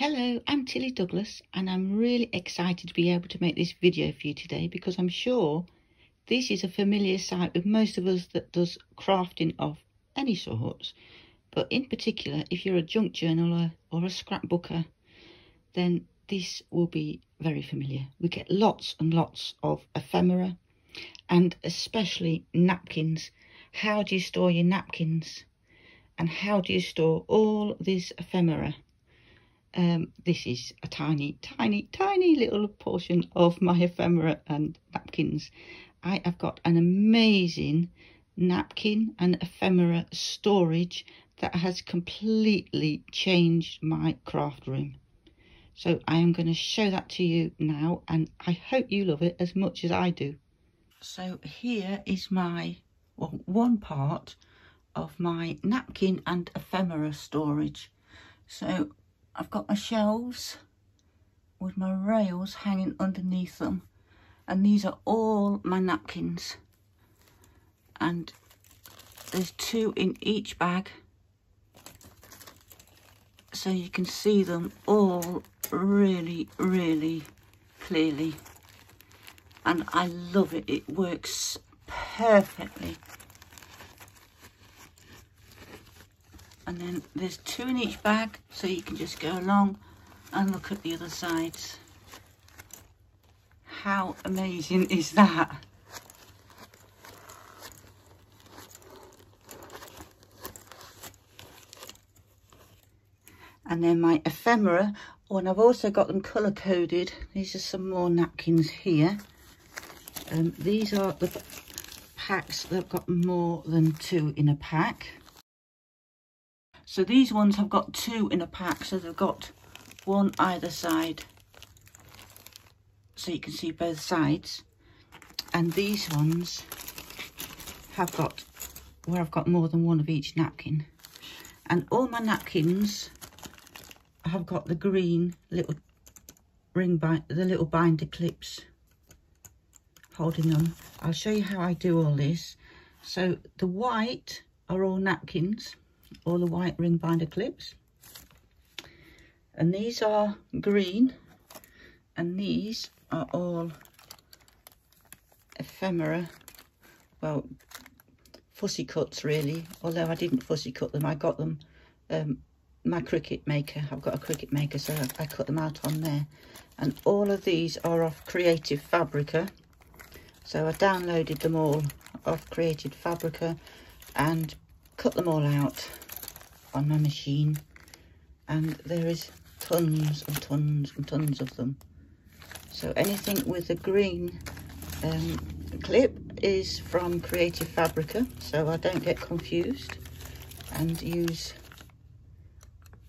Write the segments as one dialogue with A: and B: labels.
A: Hello, I'm Tilly Douglas and I'm really excited to be able to make this video for you today because I'm sure this is a familiar sight with most of us that does crafting of any sorts, but in particular if you're a junk journaler or a scrapbooker, then this will be very familiar. We get lots and lots of ephemera and especially napkins. How do you store your napkins and how do you store all this ephemera? This is a tiny little portion of my ephemera and napkins. I have got an amazing napkin and ephemera storage that has completely changed my craft room. So I am going to show that to you now and I hope you love it as much as I do. So here is my, well, one part of my napkin and ephemera storage. So I've got my shelves with my rails hanging underneath them, and these are all my napkins, and there's 2 in each bag, so you can see them all really clearly, and I love it. It works perfectly. And then there's 2 in each bag, so you can just go along and look at the other sides. How amazing is that? And then my ephemera, and I've also got them colour coded. These are some more napkins here. These are the packs that have got more than 2 in a pack. So these ones have got 2 in a pack, so they've got 1 either side, so you can see both sides. And these ones have got, where I've got more than 1 of each napkin. And all my napkins have got the green little the little binder clips holding them. I'll show you how I do all this. So the white are all napkins, all the white ring binder clips, and these are green, and these are all ephemera, well, fussy cuts really, although I didn't fussy cut them. I got them, my Cricut maker, I've got a Cricut maker, so I cut them out on there. And all of these are off Creative Fabrica, so I downloaded them all off Creative Fabrica and cut them all out on my machine, and there is tons and tons and tons of them. So anything with a green clip is from Creative Fabrica, so I don't get confused and use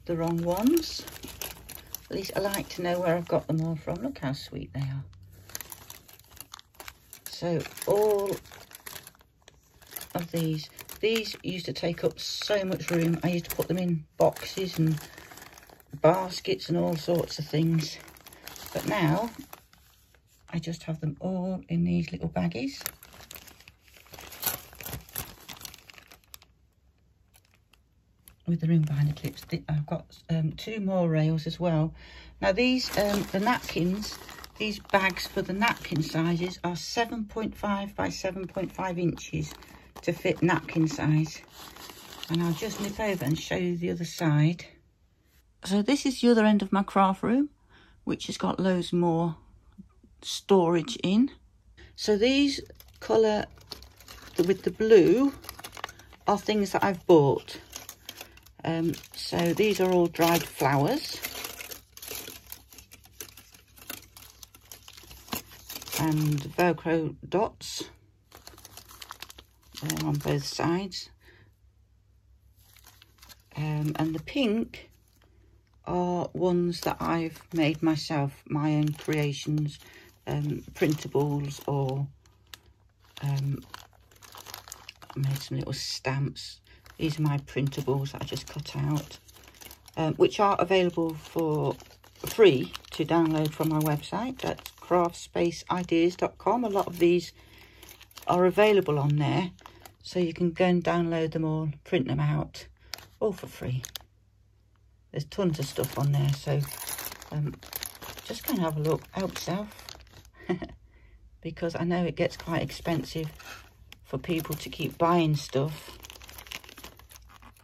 A: the wrong ones. At least I like to know where I've got them all from. Look how sweet they are. So all of these used to take up so much room. I used to put them in boxes and baskets and all sorts of things, but now I just have them all in these little baggies. With the ring binder clips. I've got 2 more rails as well. Now these, the napkins, these bags for the napkin sizes are 7.5 by 7.5 inches to fit napkin size. And I'll just nip over and show you the other side. So this is the other end of my craft room, which has got loads more storage in. So these colour with the blue are things that I've bought. So these are all dried flowers. And Velcro dots on both sides. And the pink are ones that I've made myself, my own creations, printables, or I made some little stamps. These are my printables that I just cut out, which are available for free to download from my website. That's craftsspaceideas.com. A lot of these are available on there, so you can go and download them all, print them out, all for free. There's tons of stuff on there, so just go and have a look. Help yourself. Because I know it gets quite expensive for people to keep buying stuff.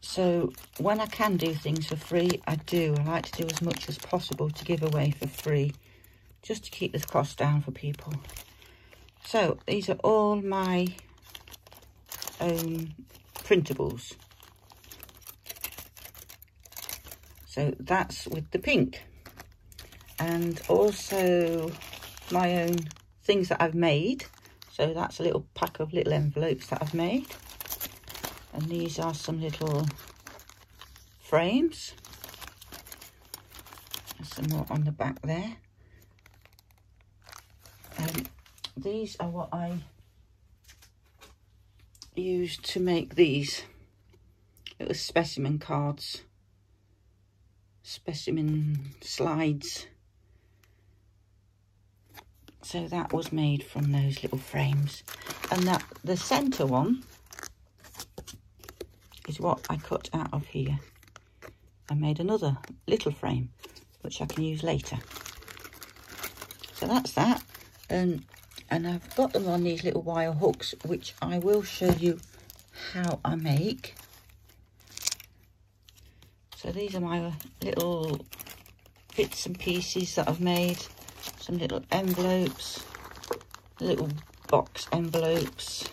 A: So when I can do things for free, I do. I like to do as much as possible to give away for free, just to keep the cost down for people. So these are all my own printables. So that's with the pink. And also my own things that I've made. So that's a little pack of little envelopes that I've made. And these are some little frames. There's some more on the back there. These are what I used to make these little specimen cards, specimen slides. So that was made from those little frames. And that the centre one is what I cut out of here. I made another little frame, which I can use later. So that's that. And I've got them on these little wire hooks, which I will show you how I make. So these are my little bits and pieces that I've made. Some little envelopes, little box envelopes.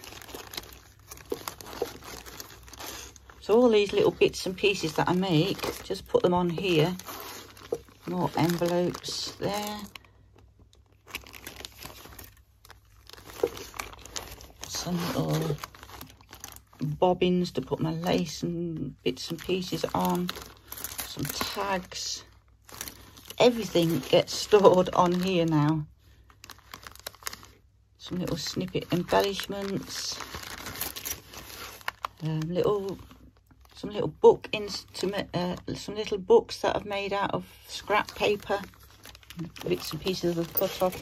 A: So all these little bits and pieces that I make, just put them on here. More envelopes there. Some little bobbins to put my lace and bits and pieces on. Some tags. Everything gets stored on here now. Some little snippet embellishments. Some little book some little books that I've made out of scrap paper. Bits and pieces I've cut off.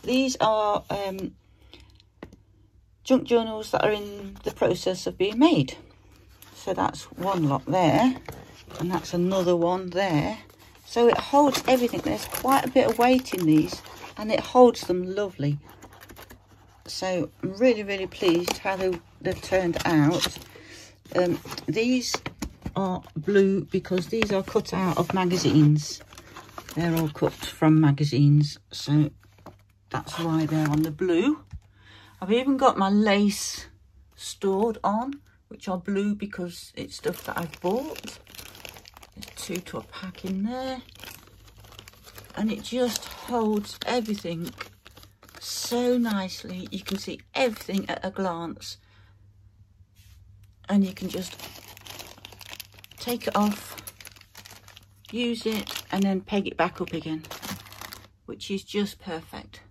A: These are junk journals that are in the process of being made. So that's one lot there, and that's another one there. So it holds everything. There's quite a bit of weight in these, and it holds them lovely. So I'm really, really pleased how they've turned out. These are blue because these are cut out of magazines. They're all cut from magazines, so that's why they're on the blue. I've even got my lace stored on, which are blue because it's stuff that I've bought. There's 2 to a pack in there. And it just holds everything so nicely. You can see everything at a glance. And you can just take it off, use it, and then peg it back up again, which is just perfect.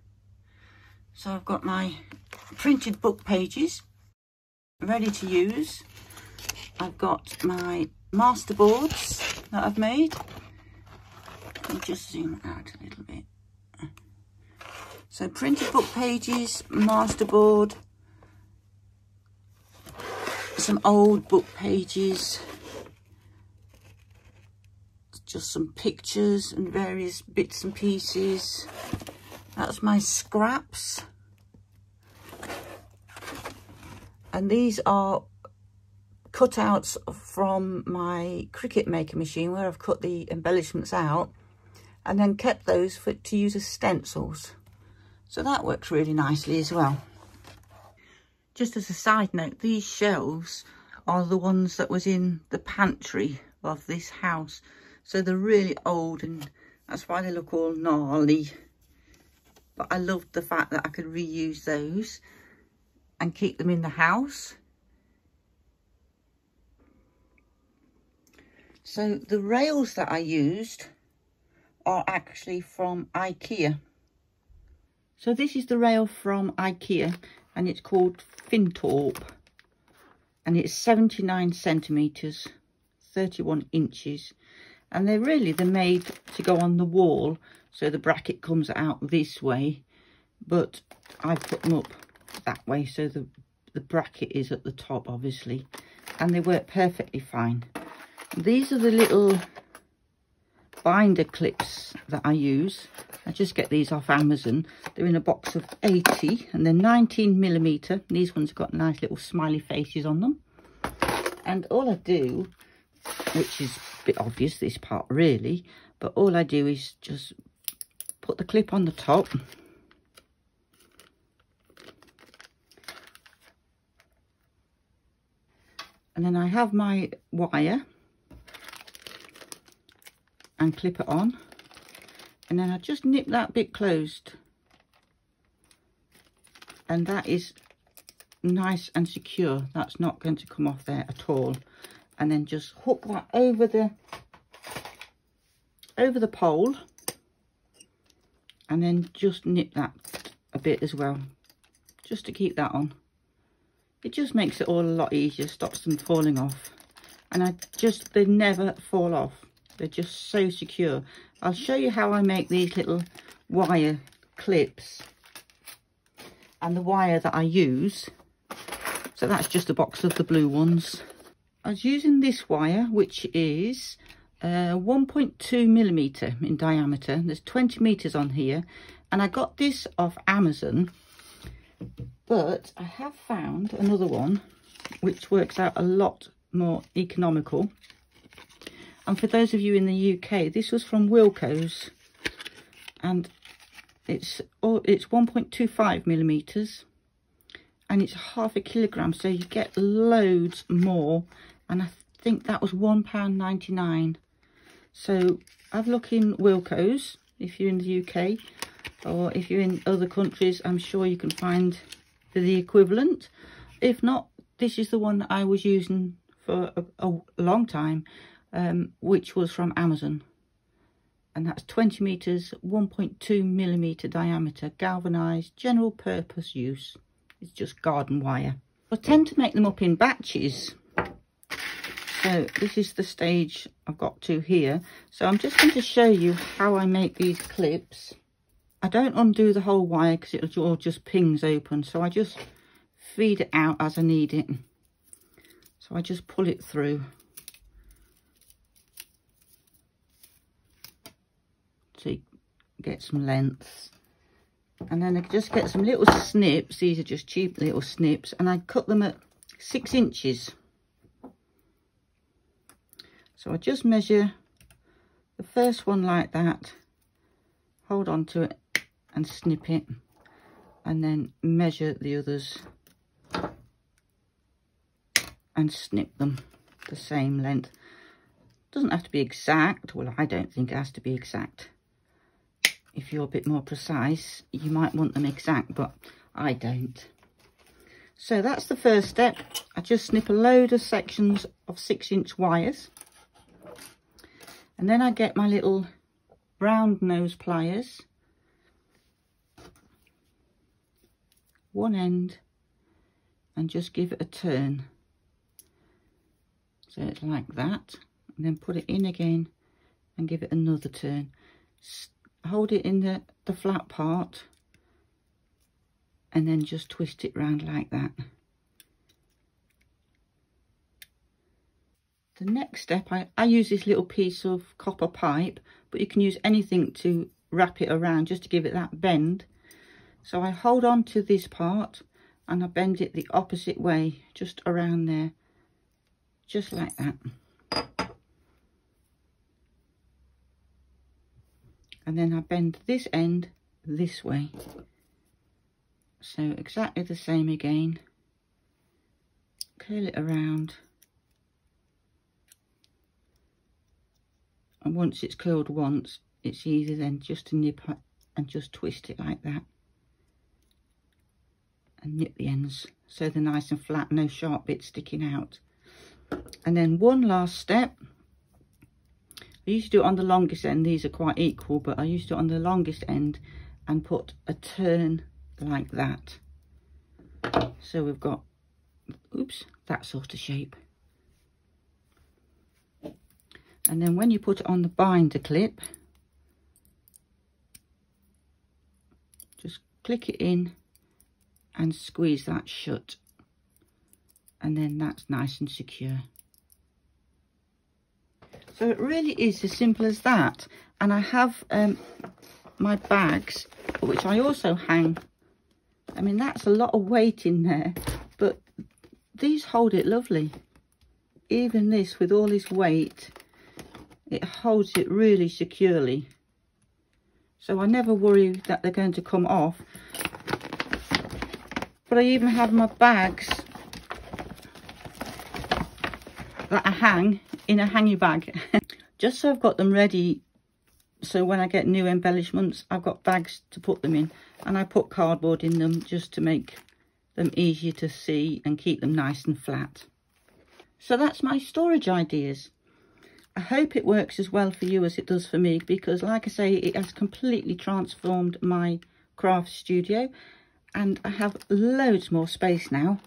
A: So I've got my printed book pages ready to use. I've got my master boards that I've made. Let me just zoom out a little bit. So printed book pages, master board, some old book pages, just some pictures and various bits and pieces. That's my scraps. And these are cutouts from my Cricut Maker machine, where I've cut the embellishments out and then kept those to use as stencils. So that works really nicely as well. Just as a side note, these shelves are the ones that was in the pantry of this house. So they're really old, and that's why they look all gnarly. But I loved the fact that I could reuse those and keep them in the house. So the rails that I used are actually from IKEA. So this is the rail from IKEA, and it's called Fintorp, and it's 79 centimetres, 31 inches, and they're made to go on the wall, so the bracket comes out this way, but I put them up that way so the bracket is at the top, obviously, and they work perfectly fine. These are the little binder clips that I use. I just get these off Amazon. They're in a box of 80 and they're 19mm. These ones have got nice little smiley faces on them. And all I do, which is a bit obvious, this part really, but all I do is just put the clip on the top. And then I have my wire and clip it on. And then I just nip that bit closed. And that is nice and secure. That's not going to come off there at all. And then just hook that over the pole. And then just nip that a bit as well, just to keep that on. It just makes it all a lot easier, stops them falling off. And they never fall off. They're just so secure. I'll show you how I make these little wire clips and the wire that I use. So that's just a box of the blue ones. I was using this wire, which is 1.2mm in diameter. There's 20 meters on here, and I got this off Amazon. But I have found another one which works out a lot more economical. And for those of you in the UK, this was from Wilko's, and it's 1.25mm, and it's ½ kilogram, so you get loads more. And I think that was £1.99. So have a look in Wilko's if you're in the UK, or if you're in other countries, I'm sure you can find the equivalent. If not, this is the one that I was using for a long time, which was from Amazon, and that's 20 meters, 1.2mm diameter, galvanized, general purpose use. It's just garden wire. I tend to make them up in batches, so this is the stage I've got to here. So I'm just going to show you how I make these clips. I don't undo the whole wire because it all just pings open, so I just feed it out as I need it. So I just pull it through to get some lengths, and then I just get some little snips. These are just cheap little snips, and I cut them at 6 inches. So I just measure the first one like that, hold on to it and snip it, and then measure the others and snip them the same length. Doesn't have to be exact. Well, I don't think it has to be exact. If you're a bit more precise, you might want them exact, but I don't. So that's the first step. I just snip a load of sections of 6-inch wires, and then I get my little round nose pliers, one end, and just give it a turn. So it's like that, and then put it in again and give it another turn. Hold it in the flat part, and then just twist it round like that. The next step, I use this little piece of copper pipe, but you can use anything to wrap it around just to give it that bend. So I hold on to this part and I bend it the opposite way, just around there, just like that. And then I bend this end this way. So exactly the same again. Curl it around. And once it's curled once, it's easy then just to nip and just twist it like that. And nip the ends so they're nice and flat, no sharp bits sticking out. And then one last step. I used to do it on the longest end. These are quite equal, but I used to do it on the longest end and put a turn like that. So we've got, oops, that sort of shape. And then when you put it on the binder clip, just click it in and squeeze that shut. And then that's nice and secure. So it really is as simple as that. And I have my bags, which I also hang. I mean, that's a lot of weight in there, but these hold it lovely. Even this, with all this weight, it holds it really securely. So I never worry that they're going to come off. But I even have my bags that I hang in a hangy bag. Just so I've got them ready, so when I get new embellishments, I've got bags to put them in. And I put cardboard in them just to make them easier to see and keep them nice and flat. So that's my storage ideas. I hope it works as well for you as it does for me, because like I say, it has completely transformed my craft studio and I have loads more space now.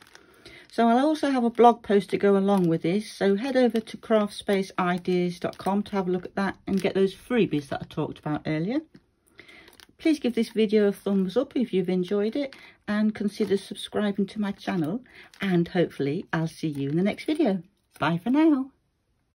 A: So I'll also have a blog post to go along with this, so head over to craftspace-ideas.com to have a look at that and get those freebies that I talked about earlier. Please give this video a thumbs up if you've enjoyed it, and consider subscribing to my channel, and hopefully I'll see you in the next video. Bye for now.